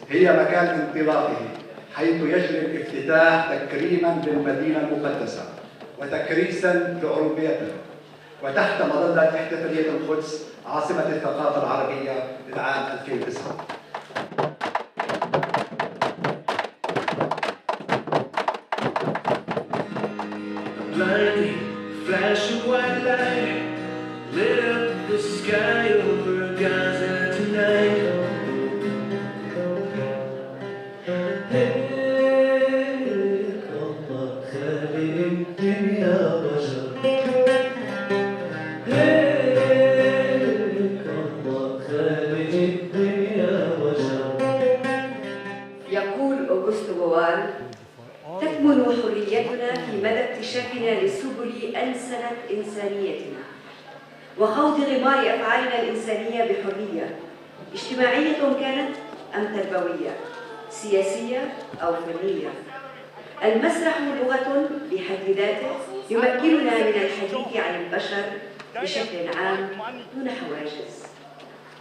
هي مكان انطلاقه، حيث يجري الافتتاح تكريما للمدينة المقدسة وتكريسا لعروبيتها، وتحت مظلة احتفالية القدس عاصمة الثقافة العربية للعام 2009. Blinding flash of white light lit up the sky over Gaza tonight. يقول أوغسطو بوال: تكمن حريتنا في مدى اكتشافنا لسبل أنسنة إنسانيتنا وخوض غمار أفعالنا الإنسانية بحرية، اجتماعية كانت أم تربوية، سياسية أو فنية. المسرح لغة بحد ذاته يمكننا من الحديث عن البشر بشكل عام دون حواجز.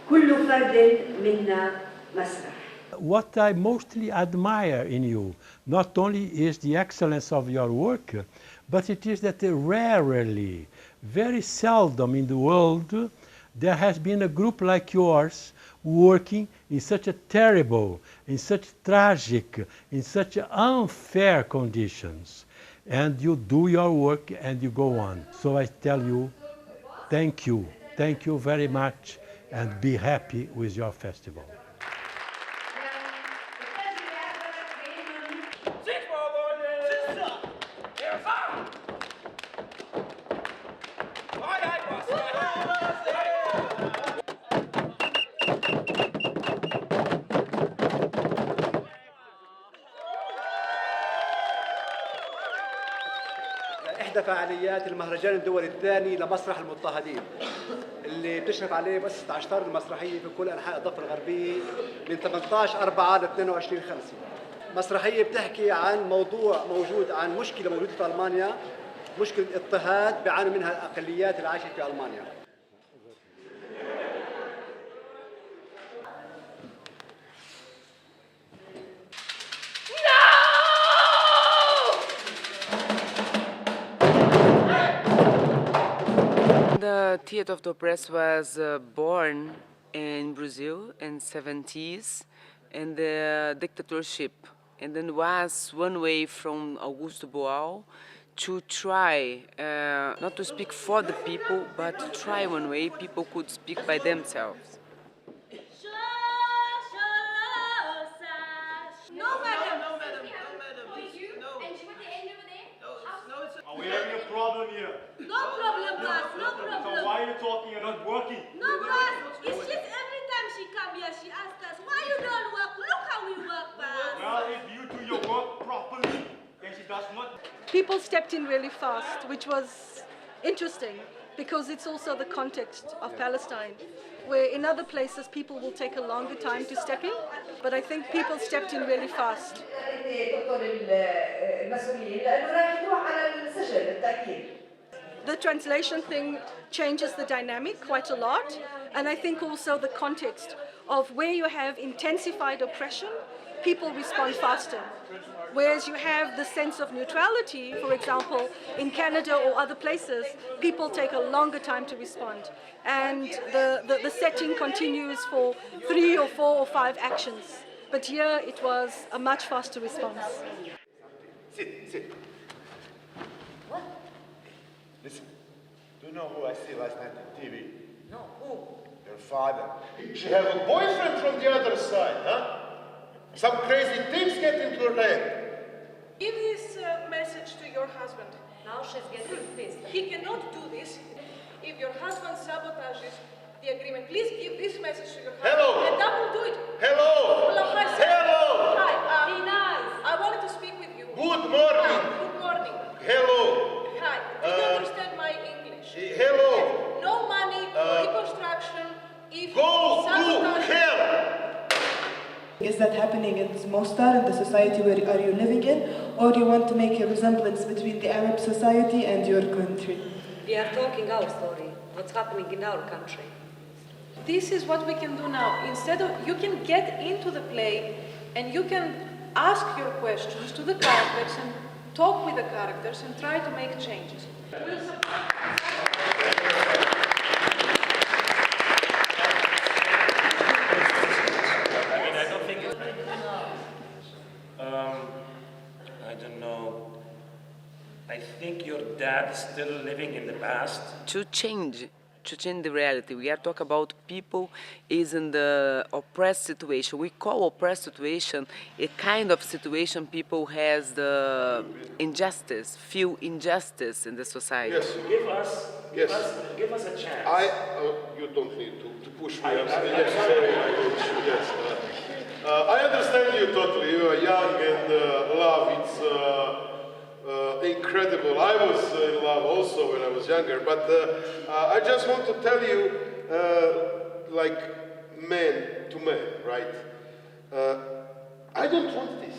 كل فرد منا مسرح. What I mostly admire in you, not only is the excellence of your work, but it is that rarely, very seldom in the world, there has been a group like yours working in such a terrible, in such tragic, in such unfair conditions. And you do your work and you go on. So I tell you, thank you. Thank you very much, and be happy with your festival. إحدى فعاليات المهرجان الدولي الثاني لمسرح المضطهدين اللي بتشرف عليه مؤسسة ASHTAR المسرحية في كل أنحاء الضفة الغربية من 18/4 ل 22/5. مسرحية بتحكي عن موضوع موجود، عن مشكلة موجودة في ألمانيا، مشكلة اضطهاد بيعاني منها الأقليات العايشة في ألمانيا. The Theatre of the Oppressed was born in Brazil in 70s in the dictatorship, and then was one way from Augusto Boal to try not to speak for the people, but to try one way people could speak by themselves. No, madam. No, madam. No, madam. No. Are we having a problem here? No problem, boss. No problem. So why are you talking? You're not working. No, boss. It's just every time she come here, she asks us, why you don't work? Look how we work, boss. Well, if you do your work properly, then she does not. People stepped in really fast, which was interesting because it's also the context of Palestine, where in other places people will take a longer time to step in, but I think people stepped in really fast. The translation thing changes the dynamic quite a lot, and I think also the context of where you have intensified oppression, people respond faster. Whereas you have the sense of neutrality, for example, in Canada or other places, people take a longer time to respond. And the setting continues for 3 or 4 or 5 actions. But here it was a much faster response. Sit. What? Listen, do you know who I see last night on TV? No, who? Your father. She have a boyfriend from the other side, huh? Some crazy things get into her head. Give this message to your husband. Now she's getting pissed. He cannot do this if your husband sabotages the agreement. Please give this message to your husband. Hello. And that will do it. Hello. Hi, sir. Hello. Hi. Be nice. I wanted to speak with you. Good morning. Hi. Good morning. Hello. Hi. Do you understand my English? Hello. No money for reconstruction if Go to sabotage. hell. Is that happening in Mostar, in the society where are you living in, or do you want to make a resemblance between the Arab society and your country? We are talking our story, what's happening in our country. This is what we can do now. Instead of, you can get into the play And you can ask your questions to the characters and talk with the characters and try to make changes. I don't know. I think your dad is still living in the past. To change the reality. We are talking about people is in the oppressed situation. We call oppressed situation a kind of situation people has the injustice, feel injustice in the society. Yes. Give us a chance. You don't need to push me. Yes. I understand you totally. You are young and love. It's incredible. I was in love also when I was younger, but I just want to tell you, like man to man, right? I don't want this.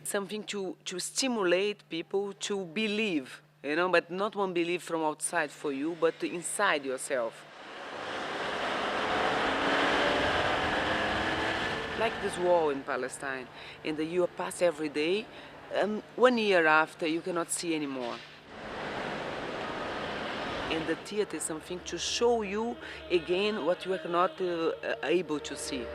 Something to stimulate people to believe, but not one belief from outside for you, but inside yourself. Like this war in Palestine, and the year pass every day, 1 year after you cannot see anymore. And the theater is something to show you again what you are not able to see.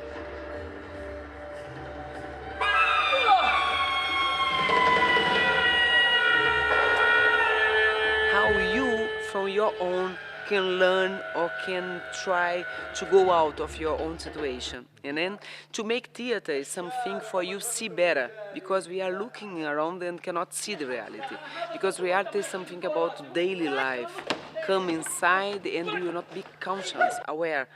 How you, from your own, can learn or can try to go out of your own situation. And then to make theater is something for you see better, because we are looking around and cannot see the reality. Because reality is something about daily life. Come inside and you will not be conscious, aware.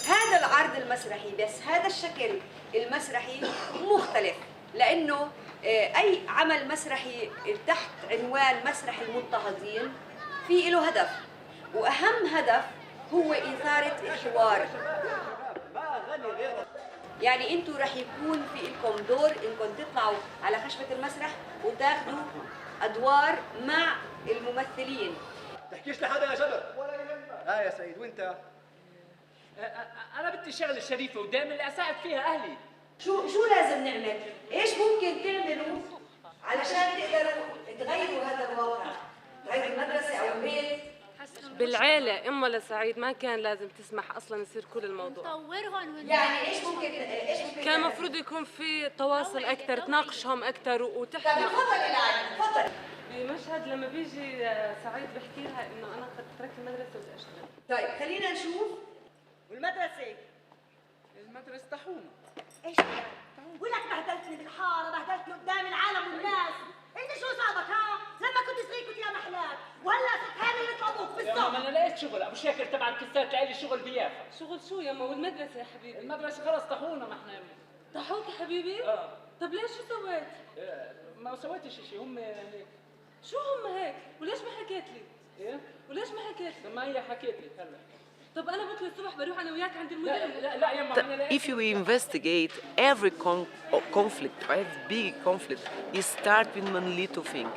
هذا العرض المسرحي بس هذا الشكل المسرحي مختلف، لأنه أي عمل مسرحي تحت عنوان مسرح المضطهدين في له هدف، وأهم هدف هو إثارة الحوار. يعني أنتوا رح يكون في لكم دور إنكم تطلعوا على خشبة المسرح وتاخذوا أدوار مع الممثلين. تحكيش لحدا يا جبر. يا سيد وأنت؟ أنا بدي شغلة شريفة ودائما اللي أساعد فيها أهلي. شو لازم نعمل؟ إيش ممكن تعملوا علشان تقدروا تغيروا هذا الواقع؟ تغيروا المدرسة أو البيت؟ بالعيلة أمه لسعيد ما كان لازم تسمح أصلاً يصير كل الموضوع. يعني إيش ممكن كان مفروض يكون في تواصل أكثر، تناقشهم أكثر وتحكي. طيب تفضلي العالم، تفضلي. بمشهد لما بيجي سعيد بحكي لها إنه أنا تركت المدرسة وبدي أشتغل. طيب خلينا نشوف. والمدرسة طاحونة. ايش ولك بهدلتني بالحارة، بهدلتني قدام العالم والناس. انت شو صابك ها؟ لما كنت صغير كنت يا محلات، وهلا صرت هاني مثل ابوك بالضبط. يا ماما انا لقيت شغل، ابو شاكر تبع الكسات لقى لي شغل بيافا. شغل شو يما؟ والمدرسة يا حبيبي؟ المدرسة خلص طاحونا، ما احنا طاحوك يا حبيبي؟ طب ليش شو سويت؟ ما سويتش شيء، هم هيك. شو هم هيك؟ وليش ما حكيت لي؟ ايه؟ وليش ما حكيت لي؟ ما هي حكيت لك هلا. طب أنا بكرة الصبح بروح أنا وياك عند المدير. لا يما. If you investigate every conflict, every big conflict, it starts with one little thing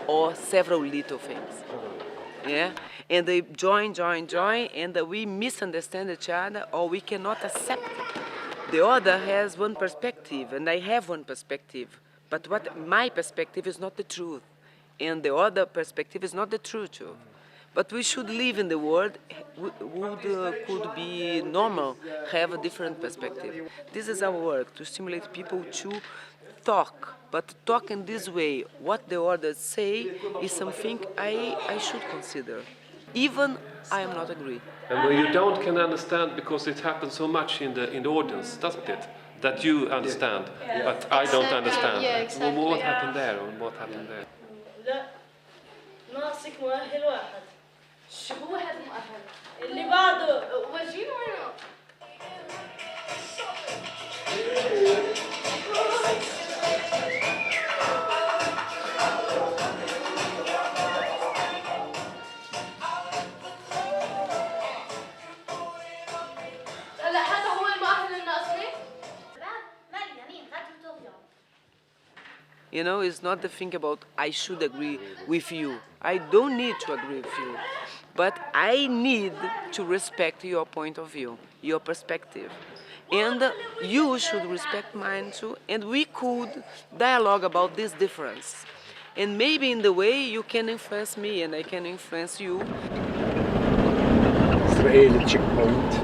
or several little things. Yeah? And they join, and we misunderstand each other or we cannot accept it. The other has one perspective and I have one perspective. But what my perspective is not the truth. And the other perspective is not the true truth. But we should live in the world could be normal, have a different perspective. This is our work, to stimulate people to talk, but talk in this way. What the others say is something I should consider, even I am not agree. And when you don't can understand, because it happens so much in the audience, doesn't it? That you understand, but I don't understand. Yeah, exactly. Well, what happened there? What happened there? لا ناقصك مؤهل واحد. شو هو هذا المؤهل؟ اللي بعده ورجيني وينه؟ هلا هذا هو المؤهل الناقصني؟ مالي يمين غير التوفيق. You know, it's not the thing about I should agree with you. I don't need to agree with you. But I need to respect your point of view, your perspective. And you should respect mine too. And we could dialogue about this difference. And maybe in the way you can influence me and I can influence you. Israeli checkpoint.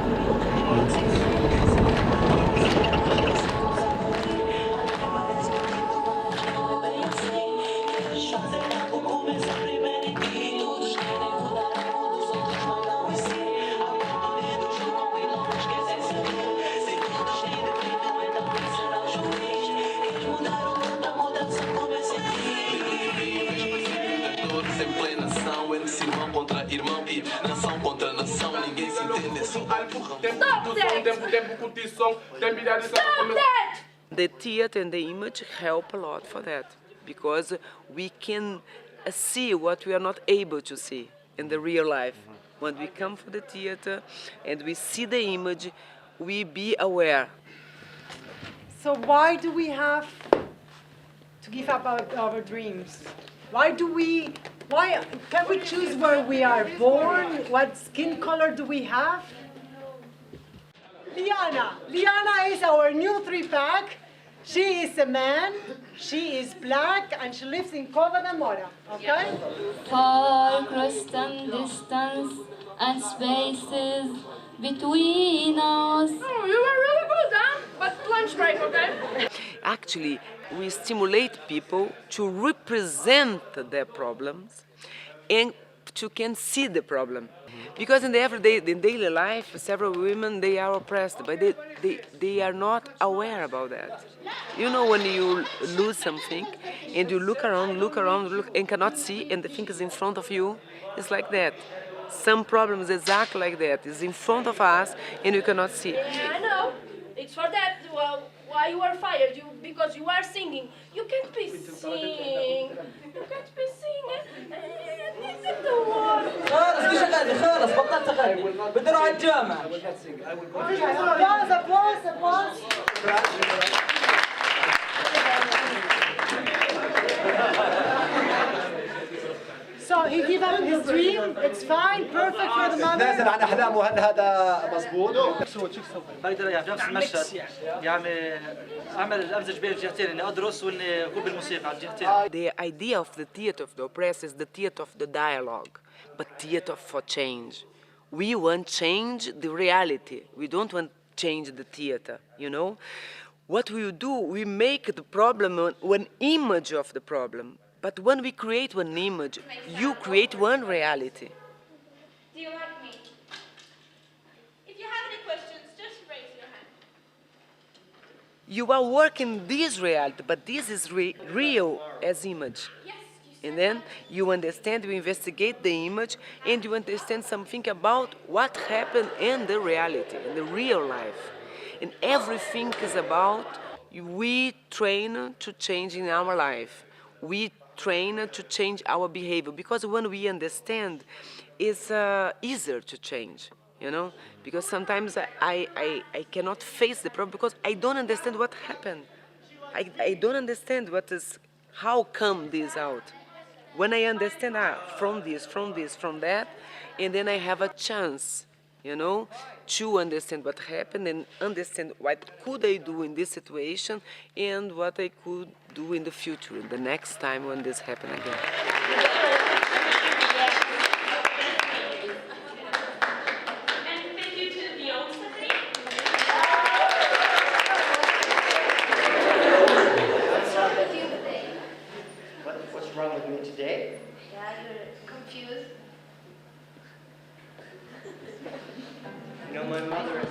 The theater and the image help a lot for that, because we can see what we are not able to see in the real life. When we come for the theater and we see the image, we be aware. So why do we have to give up our dreams? Why can we choose where we are born? What skin color do we have? Liana is our new 3-pack. She is a man, she is black, and she lives in Cova da Mora, okay? Far across distance and spaces between us. Oh, you were really good, huh? But lunch break, okay? Actually, we stimulate people to represent their problems and to can see the problem. Because in the everyday, in daily life, several women, they are oppressed, but they are not aware about that. You know, when you lose something and you look around, and cannot see, and the thing is in front of you, it's like that. Some problems exactly like that. It's in front of us and you cannot see. Yeah, I know. It's for that why you were fired. Because you are singing. You can't be singing. You can't be singing. خلاص ليش غادي خلاص بطلت اغني بدي اروح على الجامعه So he gave up his dream. It's fine, perfect for the mother. نازل عن احلامه، هل هذا مضبوط؟ بقدر يعني بنفس المشهد يعني اعمل امزج بين الجهتين اني ادرس واني اكون بالموسيقى على الجهتين. The idea of the theater of the oppressed is the theater of the dialogue, but theater for change. We want change the reality. We don't want change the theater, you know? What we do, we make the problem one image of the problem. But when we create one image, you create one reality. Do you like me? If you have any questions, just raise your hand. You are working this reality, but this is real as image. And then you understand, you investigate the image, and you understand something about what happened in the reality, in the real life. And everything is about we train to change in our life. We train to change our behavior, because when we understand, it's easier to change, you know? Because sometimes I cannot face the problem because I don't understand what happened. I don't understand how come this out. When I understand from this, from that, and then I have a chance, you know, to understand what happened and understand what could I do in this situation and what I could do in the future, the next time when this happen again. What's wrong with me today? Yeah, you're confused. You know my mother is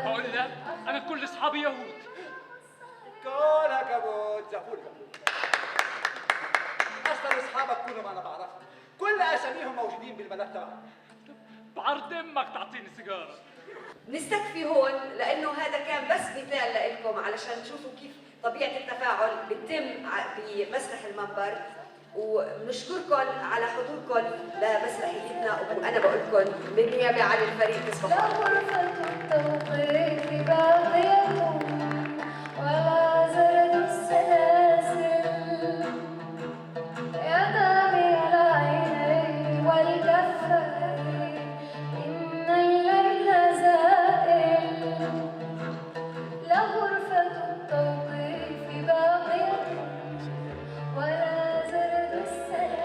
بقول لك انا كل اصحابي يهود. كلها كبوت زعفول. انا بعرفهم، كل اساميهم موجودين بالبلد تبعنا. بعرض دمك تعطيني سيجاره. نستكفي هون لانه هذا كان بس مثال لكم علشان تشوفوا كيف طبيعه التفاعل بتتم بمسرح المنبر، وبنشكركم على حضوركم لمسرحيتنا، وانا بقول لكم بالنيابه عن الفريق تصبحوا على خير. التوقيف باقية ولا زرد السلاسل يدامي العينين والكفين إن الليل زائل لغرفة التوقيف باقية ولا زرد السلاسل.